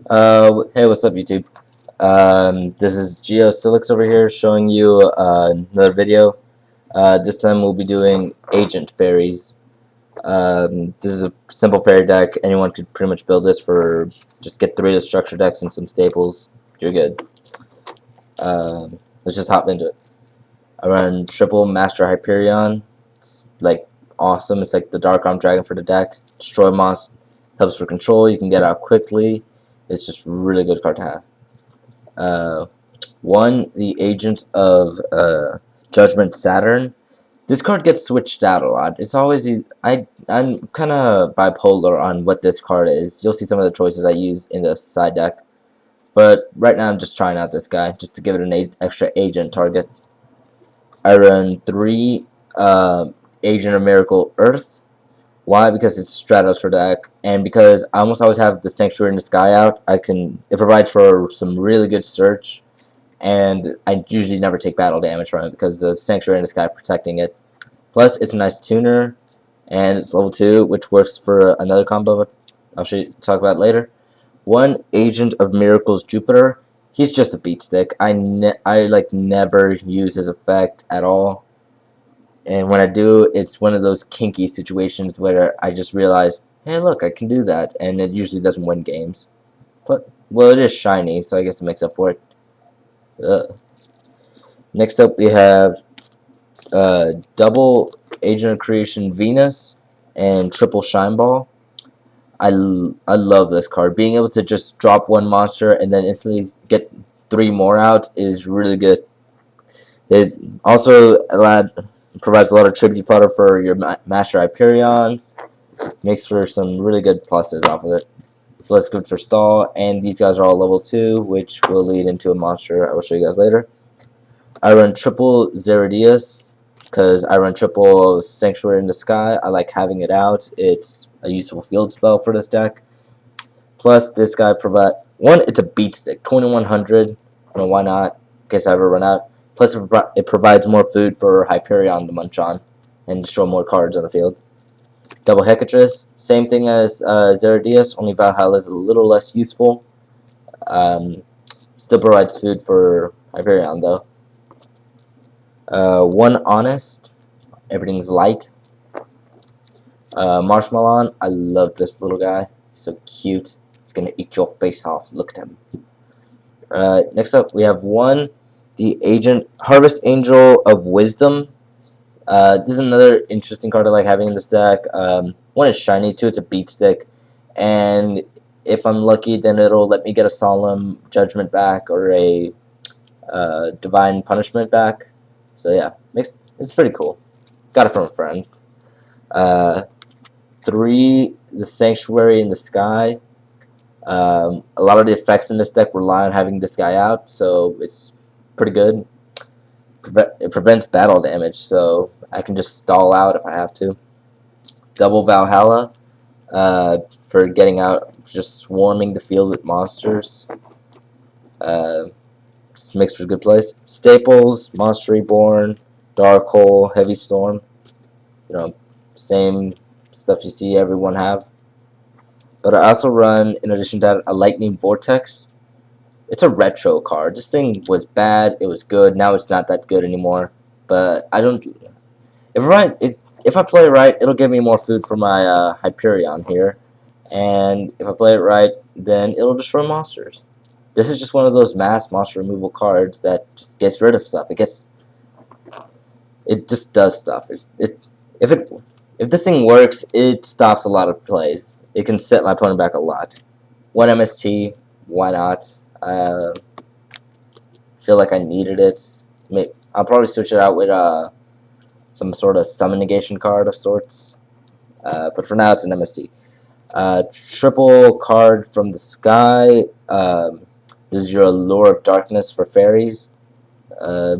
Hey, what's up, YouTube? This is GeoSilix over here showing you another video. This time we'll be doing agent fairies. This is a simple fairy deck. Anyone could pretty much build this for just get 3 of the structure decks and some staples. You're good. Let's just hop into it. I run triple Master Hyperion. It's like awesome. It's like the Dark Arm Dragon for the deck. Destroy monsters. Helps for control. You can get out quickly. It's just a really good card to have. One, the Agent of Judgment Saturn. This card gets switched out a lot. It's always I'm kind of bipolar on what this card is. You'll see some of the choices I use in the side deck, but right now I'm just trying out this guy just to give it an extra agent target. I run 3 Agent of Miracle Earth. Why? Because it's Stratos for deck, and because I almost always have the Sanctuary in the Sky out. It provides for some really good search, and I usually never take battle damage from it because the Sanctuary in the Sky protecting it. Plus, it's a nice tuner, and it's level 2, which works for another combo I'll talk about later. 1 Agent of Miracles Jupiter. He's just a beat stick. I never use his effect at all. And when I do, it's one of those kinky situations where I just realize, hey, look, I can do that, and it usually doesn't win games. But, well, it is shiny, so I guess it makes up for it. Next up, we have double Agent of Creation Venus and triple Shine Ball. I love this card. Being able to just drop 1 monster and then instantly get 3 more out is really good. It also provides a lot of tribute fodder for your Master Hyperions. Makes for some really good pluses off of it. So let's go for stall, and these guys are all level 2, which will lead into a monster I will show you guys later. I run triple Zeradius, because I run triple Sanctuary in the Sky. I like having it out. It's a useful field spell for this deck. Plus, this guy provides... 1, it's a beat stick, 2100. I don't know why not, in case I ever run out. Plus, it provides more food for Hyperion to munch on and show more cards on the field. Double Hecatrix, same thing as Zeradius, only Valhalla is a little less useful. Still provides food for Hyperion, though. 1 Honest, everything's light. Marshmallow, I love this little guy. He's so cute. He's gonna eat your face off. Look at him. Next up, we have 1, the Agent Harvest Angel of Wisdom. This is another interesting card I like having in this deck. 1 is shiny, 2 it's a beat stick, and if I'm lucky, then it'll let me get a Solemn Judgment back or a Divine Punishment back. So yeah, it's pretty cool. Got it from a friend. 3, the Sanctuary in the Sky. A lot of the effects in this deck rely on having this guy out, so it's pretty good. It prevents battle damage, so I can just stall out if I have to. Double Valhalla for getting out, just swarming the field with monsters. Just makes for a good place. Staples, Monster Reborn, Dark Hole, Heavy Storm. You know, same stuff you see everyone have. But I also run, in addition to that, a Lightning Vortex. It's a retro card. This thing was bad. It was good. Now it's not that good anymore. But I don't. If I play it right, it'll give me more food for my Hyperion here. And if I play it right, then it'll destroy monsters. This is just one of those mass monster removal cards that just gets rid of stuff. It just does stuff. If this thing works, it stops a lot of plays. It can set my opponent back a lot. 1 MST, why not? Feel like I needed it. I'll probably switch it out with some sort of summon negation card of sorts. But for now, it's an MST. Triple card from the sky. This is your Allure of Darkness for fairies. I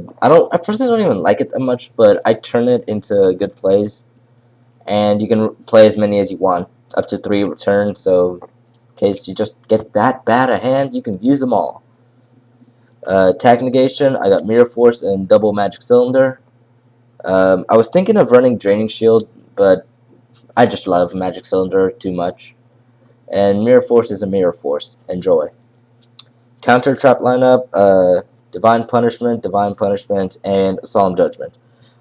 personally don't even like it that much, but I turn it into good plays. And you can play as many as you want, up to 3 returns, so in case you just get that bad a hand, you can use them all. Attack negation, I got Mirror Force and double Magic Cylinder. I was thinking of running Draining Shield, but I just love Magic Cylinder too much. And Mirror Force is a Mirror Force. Enjoy. Counter trap lineup, Divine Punishment, and Solemn Judgment.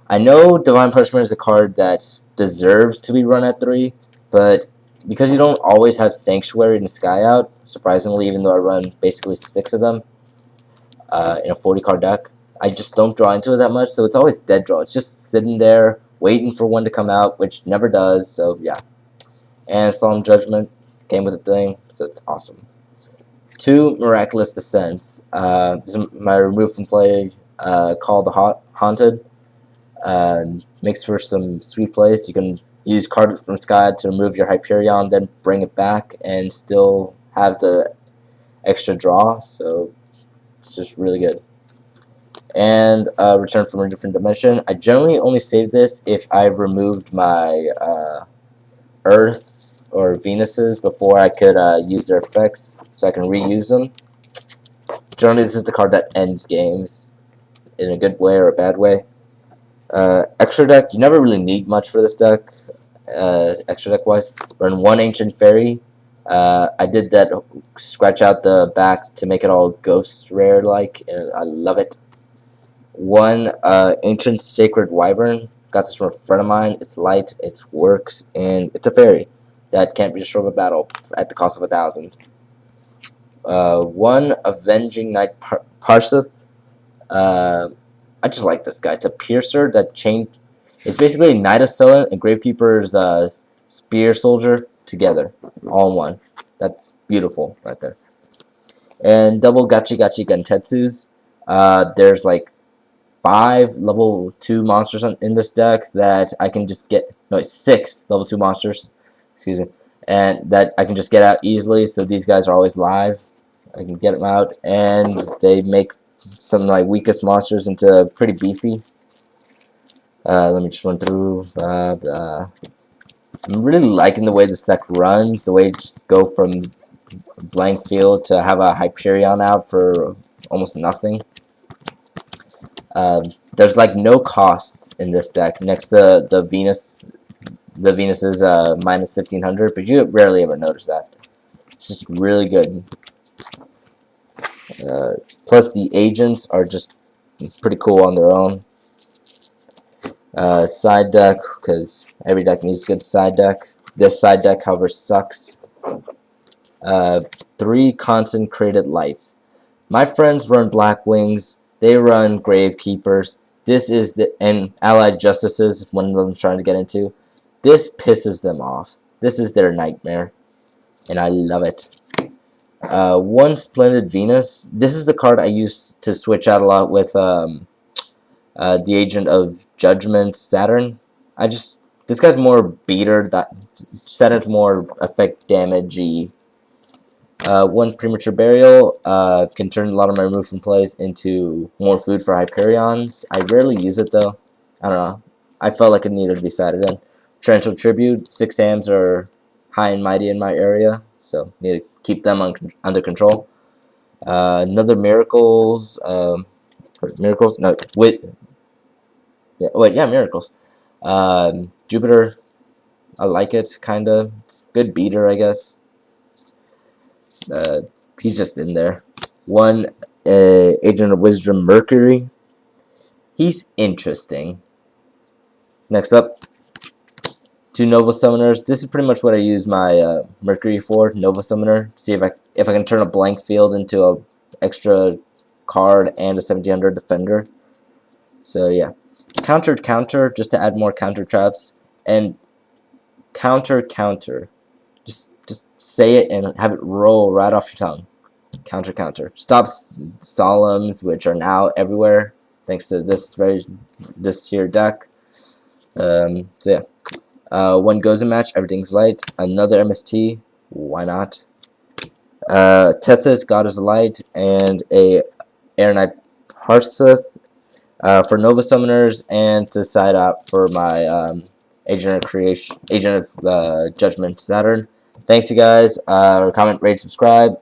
I know Divine Punishment is a card that deserves to be run at 3, but because you don't always have Sanctuary and Sky out, surprisingly, even though I run basically 6 of them in a 40 card deck, I just don't draw into it that much, so it's always dead draw. It's just sitting there waiting for one to come out, which never does, so yeah. And Solemn Judgment came with a thing, so it's awesome. 2 Miraculous Descents. This is my remove from play called Haunted. Makes for some sweet plays. You can use card from Sky to remove your Hyperion, then bring it back and still have the extra draw, so it's just really good. And Return from a Different Dimension. I generally only save this if I've removed my Earths or Venuses before I could use their effects, so I can reuse them. Generally, this is the card that ends games in a good way or a bad way. Extra deck, you never really need much for this deck, extra deck wise. Run 1 Ancient Fairy. I did that, scratch out the back to make it all ghost rare like, and I love it. 1 Ancient Sacred Wyvern. Got this from a friend of mine. It's light, it works, and it's a fairy that can't be destroyed by battle at the cost of 1,000. 1 Avenging Knight Parseth. I just like this guy. It's a piercer that it's basically Knight of Sullen and Gravekeeper's Spear Soldier together, all in one. That's beautiful right there. And double Gachi Gachi Gentetsus. There's like 5 level 2 monsters in this deck that I can just get. No, 6 level 2 monsters. Excuse me. And that I can just get out easily. So these guys are always live. I can get them out, and they make some of my weakest monsters into pretty beefy. Let me just run through. I'm really liking the way this deck runs, the way it just go from blank field to have a Hyperion out for almost nothing. There's like no costs in this deck next to the Venus. The Venus is minus 1500, but you rarely ever notice that. It's just really good. Plus the agents are just pretty cool on their own. Side deck, because every deck needs a good side deck. This side deck, however, sucks. 3 Consecrated Lights. My friends run Black Wings. They run Gravekeepers. This is and Allied Justices, one of them trying to get into. This pisses them off. This is their nightmare, and I love it. 1 Splendid Venus. This is the card I used to switch out a lot with the Agent of Judgment Saturn. This guy's more beater. Saturn's more effect damage-y. 1 Premature Burial. Can turn a lot of my remove from plays into more food for Hyperions. I rarely use it though. I don't know. I felt like it needed to be sided in. Torrential Tribute. 6 AMs are high and mighty in my area, so need to keep them under control. Another Miracles. Miracles? No, Miracles. Jupiter. I like it, kinda. It's good beater, I guess. He's just in there. 1 Agent of Wisdom Mercury. He's interesting. Next up, 2 Nova Summoners. This is pretty much what I use my Mercury for, Nova Summoner. See if I can turn a blank field into a extra card and a 1700 Defender. So yeah. Counter, just to add more counter traps. And counter. Just say it and have it roll right off your tongue. Counter. Stop Solemns, which are now everywhere thanks to this here deck. So yeah. 1 Gozen Match, everything's light. Another MST, why not? Tethys, Goddess of Light, and a Air Knight Parseth for Nova Summoners, and to side out for my Agent of Judgment Saturn. Thanks, you guys. Comment, rate, subscribe.